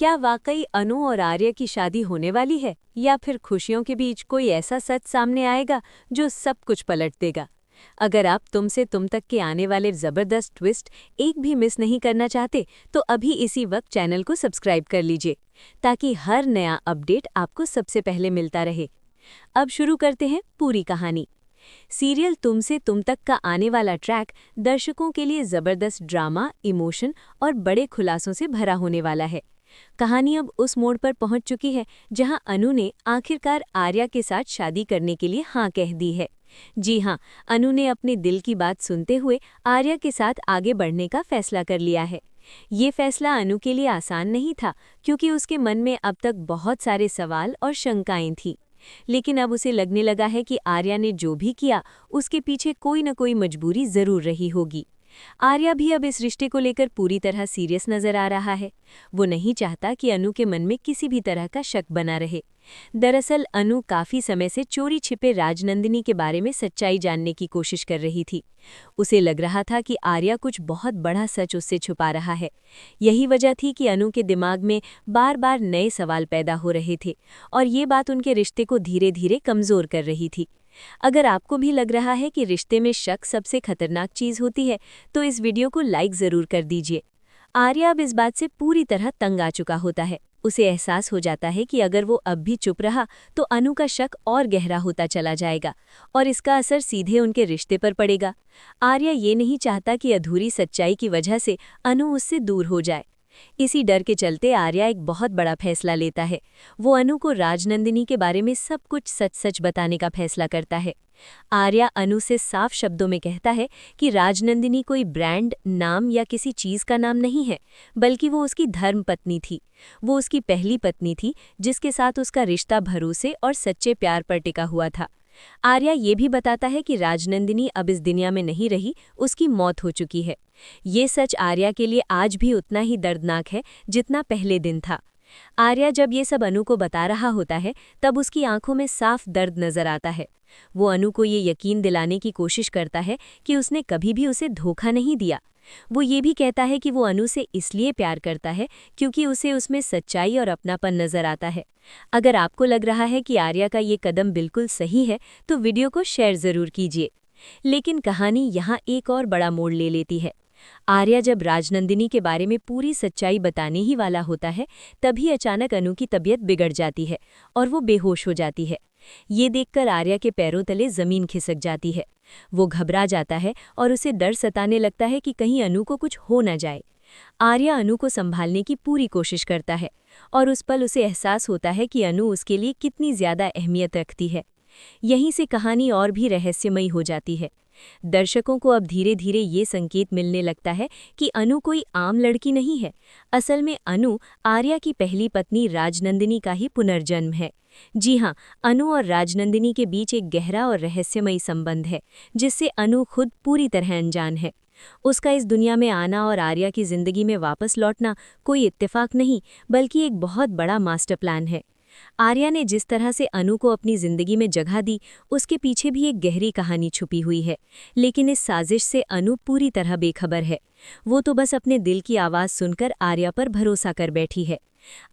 क्या वाकई अनु और आर्य की शादी होने वाली है या फिर खुशियों के बीच कोई ऐसा सच सामने आएगा जो सब कुछ पलट देगा। अगर आप तुमसे तुम तक के आने वाले जबरदस्त ट्विस्ट एक भी मिस नहीं करना चाहते तो अभी इसी वक्त चैनल को सब्सक्राइब कर लीजिए ताकि हर नया अपडेट आपको सबसे पहले मिलता रहे। अब शुरू करते हैं पूरी कहानी। सीरियल तुमसे तुम तक का आने वाला ट्रैक दर्शकों के लिए जबरदस्त ड्रामा, इमोशन और बड़े खुलासों से भरा होने वाला है। कहानी अब उस मोड़ पर पहुंच चुकी है जहां अनु ने आखिरकार आर्या के साथ शादी करने के लिए हाँ कह दी है। जी हाँ, अनु ने अपने दिल की बात सुनते हुए आर्या के साथ आगे बढ़ने का फैसला कर लिया है। ये फैसला अनु के लिए आसान नहीं था क्योंकि उसके मन में अब तक बहुत सारे सवाल और शंकाएं थीं। लेकिन अब उसे लगने लगा है कि आर्या ने जो भी किया उसके पीछे कोई न कोई मजबूरी जरूर रही होगी। आर्या भी अब इस रिश्ते को लेकर पूरी तरह सीरियस नजर आ रहा है। वो नहीं चाहता कि अनु के मन में किसी भी तरह का शक बना रहे। दरअसल अनु काफी समय से चोरी छिपे राजनंदिनी के बारे में सच्चाई जानने की कोशिश कर रही थी। उसे लग रहा था कि आर्या कुछ बहुत बड़ा सच उससे छुपा रहा है। यही वजह थी कि अनु के दिमाग में बार बार नए सवाल पैदा हो रहे थे और ये बात उनके रिश्ते को धीरे धीरे कमजोर कर रही थी। अगर आपको भी लग रहा है कि रिश्ते में शक सबसे खतरनाक चीज होती है तो इस वीडियो को लाइक जरूर कर दीजिए। आर्या अब इस बात से पूरी तरह तंग आ चुका होता है। उसे एहसास हो जाता है कि अगर वो अब भी चुप रहा तो अनु का शक और गहरा होता चला जाएगा और इसका असर सीधे उनके रिश्ते पर पड़ेगा। आर्या ये नहीं चाहता कि अधूरी सच्चाई की वजह से अनु उससे दूर हो जाए। इसी डर के चलते आर्या एक बहुत बड़ा फैसला लेता है। वो अनु को राजनंदिनी के बारे में सब कुछ सच सच बताने का फैसला करता है। आर्या अनु से साफ शब्दों में कहता है कि राजनंदिनी कोई ब्रांड, नाम या किसी चीज का नाम नहीं है, बल्कि वो उसकी धर्म पत्नी थी। वो उसकी पहली पत्नी थी जिसके साथ उसका रिश्ता भरोसे और सच्चे प्यार पर टिका हुआ था। आर्या ये भी बताता है कि राजनंदिनी अब इस दुनिया में नहीं रही, उसकी मौत हो चुकी है। ये सच आर्या के लिए आज भी उतना ही दर्दनाक है जितना पहले दिन था। आर्या जब ये सब अनु को बता रहा होता है तब उसकी आंखों में साफ दर्द नजर आता है। वो अनु को ये यकीन दिलाने की कोशिश करता है कि उसने कभी भी उसे धोखा नहीं दिया। वो ये भी कहता है कि वो अनु से इसलिए प्यार करता है क्योंकि उसे उसमें सच्चाई और अपनापन नजर आता है। अगर आपको लग रहा है कि आर्या का ये कदम बिल्कुल सही है तो वीडियो को शेयर जरूर कीजिए। लेकिन कहानी यहाँ एक और बड़ा मोड़ ले लेती है। आर्या जब राजनंदिनी के बारे में पूरी सच्चाई बताने ही वाला होता है तभी अचानक अनु की तबीयत बिगड़ जाती है और वो बेहोश हो जाती है। ये देखकर आर्या के पैरों तले जमीन खिसक जाती है। वो घबरा जाता है और उसे डर सताने लगता है कि कहीं अनु को कुछ हो न जाए। आर्या अनु को संभालने की पूरी कोशिश करता है और उस पल उसे एहसास होता है कि अनु उसके लिए कितनी ज्यादा अहमियत रखती है। यहीं से कहानी और भी रहस्यमयी हो जाती है। दर्शकों को अब धीरे धीरे ये संकेत मिलने लगता है कि अनु कोई आम लड़की नहीं है। असल में अनु आर्या की पहली पत्नी राजनंदिनी का ही पुनर्जन्म है। जी हाँ, अनु और राजनंदिनी के बीच एक गहरा और रहस्यमयी संबंध है जिससे अनु खुद पूरी तरह अनजान है। उसका इस दुनिया में आना और आर्या की जिंदगी में वापस लौटना कोई इत्तेफाक नहीं बल्कि एक बहुत बड़ा मास्टर प्लान है। आर्या ने जिस तरह से अनु को अपनी जिंदगी में जगह दी उसके पीछे भी एक गहरी कहानी छुपी हुई है। लेकिन इस साजिश से अनु पूरी तरह बेखबर है। वो तो बस अपने दिल की आवाज़ सुनकर आर्या पर भरोसा कर बैठी है।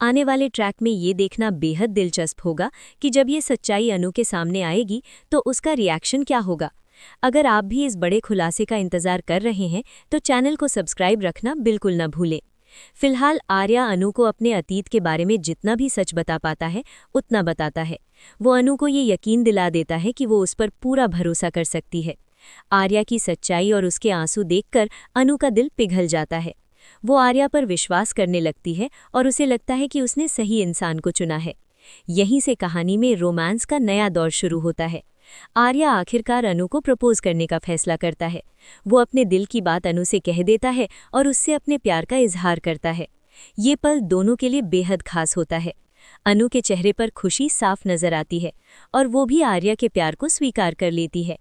आने वाले ट्रैक में ये देखना बेहद दिलचस्प होगा कि जब ये सच्चाई अनु के सामने आएगी तो उसका रिएक्शन क्या होगा। अगर आप भी इस बड़े खुलासे का इंतजार कर रहे हैं तो चैनल को सब्सक्राइब रखना बिल्कुल न भूलें। फिलहाल आर्या अनु को अपने अतीत के बारे में जितना भी सच बता पाता है उतना बताता है। वो अनु को ये यकीन दिला देता है कि वो उस पर पूरा भरोसा कर सकती है। आर्या की सच्चाई और उसके आंसू देखकर अनु का दिल पिघल जाता है। वो आर्या पर विश्वास करने लगती है और उसे लगता है कि उसने सही इंसान को चुना है। यहीं से कहानी में रोमांस का नया दौर शुरू होता है। आर्या आखिरकार अनु को प्रपोज करने का फैसला करता है। वो अपने दिल की बात अनु से कह देता है और उससे अपने प्यार का इजहार करता है। ये पल दोनों के लिए बेहद खास होता है। अनु के चेहरे पर खुशी साफ नजर आती है और वो भी आर्या के प्यार को स्वीकार कर लेती है।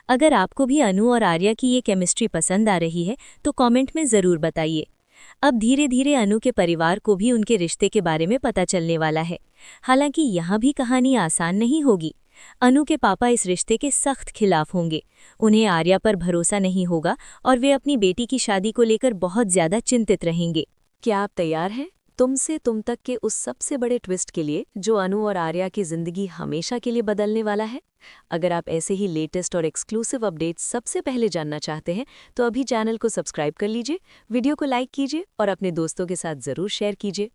अगर आपको भी अनु और आर्या की ये केमिस्ट्री पसंद आ रही है तो कमेंट में ज़रूर बताइए। अब धीरे धीरे अनु के परिवार को भी उनके रिश्ते के बारे में पता चलने वाला है। हालांकि यहाँ भी कहानी आसान नहीं होगी। अनु के पापा इस रिश्ते के सख्त खिलाफ होंगे। उन्हें आर्या पर भरोसा नहीं होगा और वे अपनी बेटी की शादी को लेकर बहुत ज्यादा चिंतित रहेंगे। क्या आप तैयार हैं तुमसे तुम तक के उस सबसे बड़े ट्विस्ट के लिए जो अनु और आर्या की जिंदगी हमेशा के लिए बदलने वाला है। अगर आप ऐसे ही लेटेस्ट और एक्सक्लूसिव अपडेट्स सबसे पहले जानना चाहते हैं तो अभी चैनल को सब्सक्राइब कर लीजिए, वीडियो को लाइक कीजिए और अपने दोस्तों के साथ जरूर शेयर कीजिए।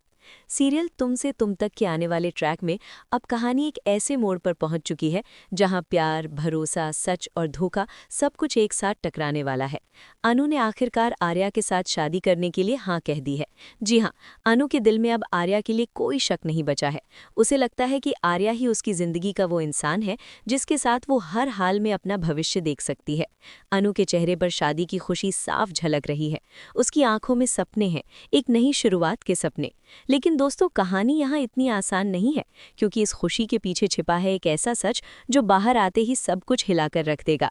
सीरियल तुमसे तुम तक के आने वाले ट्रैक में अब कहानी एक ऐसे मोड़ पर पहुंच चुकी है जहां प्यार, भरोसा, सच और धोखा सब कुछ एक साथ टकराने वाला है। अनु ने आखिरकार आर्या के साथ शादी करने के लिए हाँ कह दी है। जी हाँ, अनु के दिल में अब आर्या के लिए कोई शक नहीं बचा है। उसे लगता है कि आर्या ही उसकी जिंदगी का वो इंसान है जिसके साथ वो हर हाल में अपना भविष्य देख सकती है। अनु के चेहरे पर शादी की खुशी साफ झलक रही है। उसकी आंखों में सपने हैं, एक नई शुरुआत के सपने। लेकिन दोस्तों, कहानी यहाँ इतनी आसान नहीं है, क्योंकि इस खुशी के पीछे छिपा है एक ऐसा सच जो बाहर आते ही सब कुछ हिलाकर रख देगा।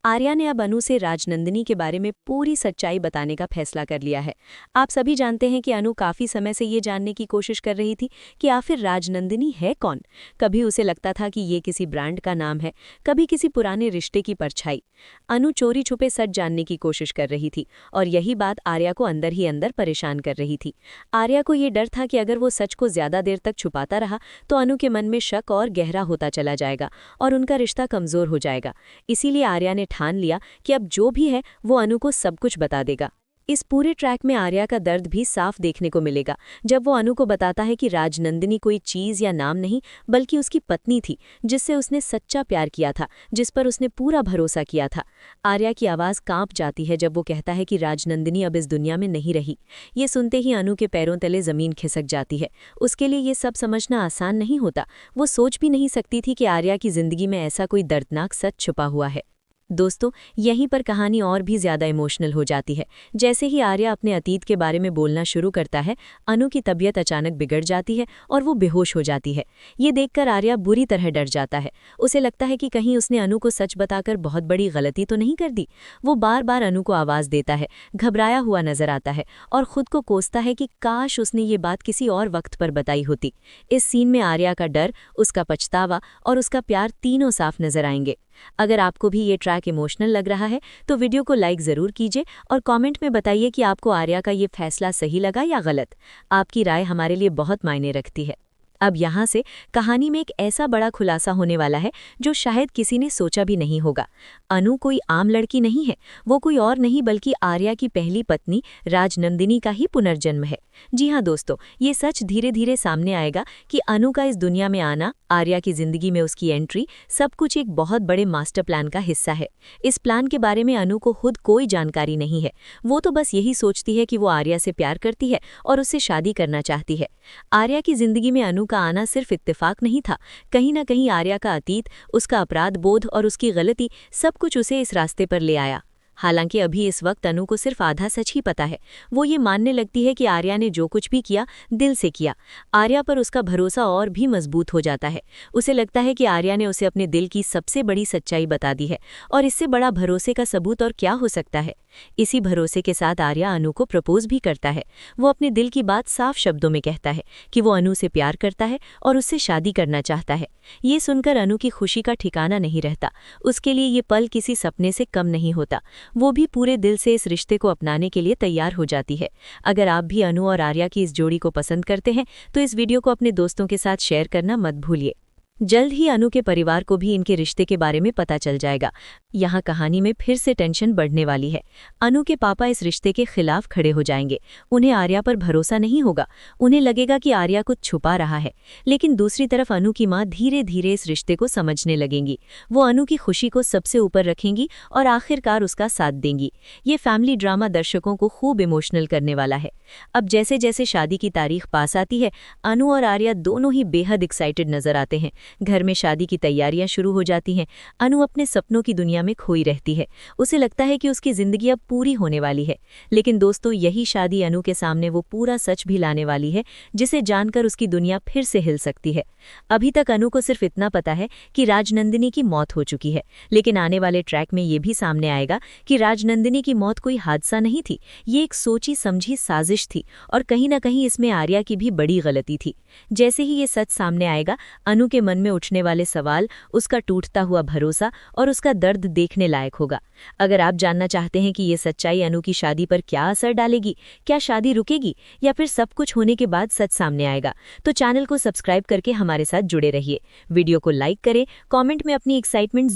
आर्या ने अब अनु से राजनंदिनी के बारे में पूरी सच्चाई बताने का फैसला कर लिया है। आप सभी जानते हैं कि अनु काफी समय से ये जानने की कोशिश कर रही थी कि आखिर राजनंदिनी है कौन। कभी उसे लगता था कि ये किसी ब्रांड का नाम है, कभी किसी पुराने रिश्ते की परछाई। अनु चोरी छुपे सच जानने की कोशिश कर रही थी और यही बात आर्या को अंदर ही अंदर परेशान कर रही थी। आर्या को ये डर था कि अगर वो सच को ज्यादा देर तक छुपाता रहा तो अनु के मन में शक और गहरा होता चला जाएगा और उनका रिश्ता कमजोर हो जाएगा। इसीलिए आर्या ने ठान लिया कि अब जो भी है वो अनु को सब कुछ बता देगा। इस पूरे ट्रैक में आर्या का दर्द भी साफ देखने को मिलेगा जब वो अनु को बताता है कि राजनंदिनी कोई चीज या नाम नहीं बल्कि उसकी पत्नी थी, जिससे उसने सच्चा प्यार किया था, जिस पर उसने पूरा भरोसा किया था। आर्या की आवाज कांप जाती है जब वो कहता है कि राजनंदिनी अब इस दुनिया में नहीं रही। ये सुनते ही अनु के पैरों तले जमीन खिसक जाती है। उसके लिए ये सब समझना आसान नहीं होता। वो सोच भी नहीं सकती थी कि आर्या की जिंदगी में ऐसा कोई दर्दनाक सच छुपा हुआ है। दोस्तों, यहीं पर कहानी और भी ज्यादा इमोशनल हो जाती है। जैसे ही आर्या अपने अतीत के बारे में बोलना शुरू करता है, अनु की तबीयत अचानक बिगड़ जाती है और वो बेहोश हो जाती है। ये देखकर आर्या बुरी तरह डर जाता है। उसे लगता है कि कहीं उसने अनु को सच बताकर बहुत बड़ी गलती तो नहीं कर दी। वो बार बार अनु को आवाज देता है, घबराया हुआ नजर आता है और खुद को कोसता है कि काश उसने ये बात किसी और वक्त पर बताई होती। इस सीन में आर्या का डर, उसका पछतावा और उसका प्यार तीनों साफ नजर आएंगे। अगर आपको भी ये ट्रैक इमोशनल लग रहा है तो वीडियो को लाइक ज़रूर कीजिए और कमेंट में बताइए कि आपको आर्या का ये फैसला सही लगा या गलत। आपकी राय हमारे लिए बहुत मायने रखती है। अब यहाँ से कहानी में एक ऐसा बड़ा खुलासा होने वाला है जो शायद किसी ने सोचा भी नहीं होगा। अनु कोई आम लड़की नहीं है, वो कोई और नहीं बल्कि आर्या की पहली पत्नी राजनंदिनी का ही पुनर्जन्म है। जी हाँ दोस्तों, ये सच धीरे धीरे सामने आएगा कि अनु का इस दुनिया में आना, आर्या की जिंदगी में उसकी एंट्री, सब कुछ एक बहुत बड़े मास्टर प्लान का हिस्सा है। इस प्लान के बारे में अनु को खुद कोई जानकारी नहीं है। वो तो बस यही सोचती है कि वो आर्या से प्यार करती है और उससे शादी करना चाहती है। आर्या की जिंदगी में अनु का आना सिर्फ इत्तेफाक नहीं था। कहीं ना कहीं आर्या का अतीत, उसका अपराध बोध और उसकी गलती, सब कुछ उसे इस रास्ते पर ले आया। हालांकि अभी इस वक्त अनु को सिर्फ आधा सच ही पता है। वो ये मानने लगती है कि आर्या ने जो कुछ भी किया दिल से किया। आर्या पर उसका भरोसा और भी मजबूत हो जाता है। उसे लगता है कि आर्या ने उसे अपने दिल की सबसे बड़ी सच्चाई बता दी है और इससे बड़ा भरोसे का सबूत और क्या हो सकता है। इसी भरोसे के साथ आर्या अनु को प्रपोज भी करता है। वो अपने दिल की बात साफ शब्दों में कहता है कि वो अनु से प्यार करता है और उससे शादी करना चाहता है। ये सुनकर अनु की खुशी का ठिकाना नहीं रहता। उसके लिए ये पल किसी सपने से कम नहीं होता। वो भी पूरे दिल से इस रिश्ते को अपनाने के लिए तैयार हो जाती है। अगर आप भी अनु और आर्या की इस जोड़ी को पसंद करते हैं तो इस वीडियो को अपने दोस्तों के साथ शेयर करना मत भूलिए। जल्द ही अनु के परिवार को भी इनके रिश्ते के बारे में पता चल जाएगा। यहाँ कहानी में फिर से टेंशन बढ़ने वाली है। अनु के पापा इस रिश्ते के खिलाफ खड़े हो जाएंगे। उन्हें आर्या पर भरोसा नहीं होगा। उन्हें लगेगा कि आर्या कुछ छुपा रहा है। लेकिन दूसरी तरफ अनु की माँ धीरे धीरे इस रिश्ते को समझने लगेंगी। वो अनु की खुशी को सबसे ऊपर रखेंगी और आखिरकार उसका साथ देंगी। ये फैमिली ड्रामा दर्शकों को खूब इमोशनल करने वाला है। अब जैसे जैसे शादी की तारीख पास आती है, अनु और आर्या दोनों ही बेहद एक्साइटेड नजर आते हैं। घर में शादी की तैयारियां शुरू हो जाती हैं। अनु अपने सपनों की दुनिया में खोई रहती है। उसे लगता है कि उसकी जिंदगी अब पूरी होने वाली है। लेकिन दोस्तों, यही शादी अनु के सामने वो पूरा सच भी लाने वाली है जिसे जानकर उसकी दुनिया फिर से हिल सकती है। अभी तक अनु को सिर्फ इतना पता है कि राजनंदिनी की मौत हो चुकी है, लेकिन आने वाले ट्रैक में ये भी सामने आएगा कि राजनंदिनी की मौत कोई हादसा नहीं थी। ये एक सोची समझी साजिश थी और कहीं ना कहीं इसमें आर्या की भी बड़ी गलती थी। जैसे ही ये सच सामने आएगा, अनु के मन में उठने वाले सवाल, उसका टूटता हुआ भरोसा और उसका दर्द देखने लायक होगा। अगर आप जानना चाहते हैं कि ये सच्चाई अनु की शादी पर क्या असर डालेगी, क्या शादी रुकेगी या फिर सब कुछ होने के बाद सच सामने आएगा, तो चैनल को सब्सक्राइब करके हमारे साथ जुड़े रहिए। वीडियो को लाइक करें, कमेंट में अपनी एक्साइटमेंट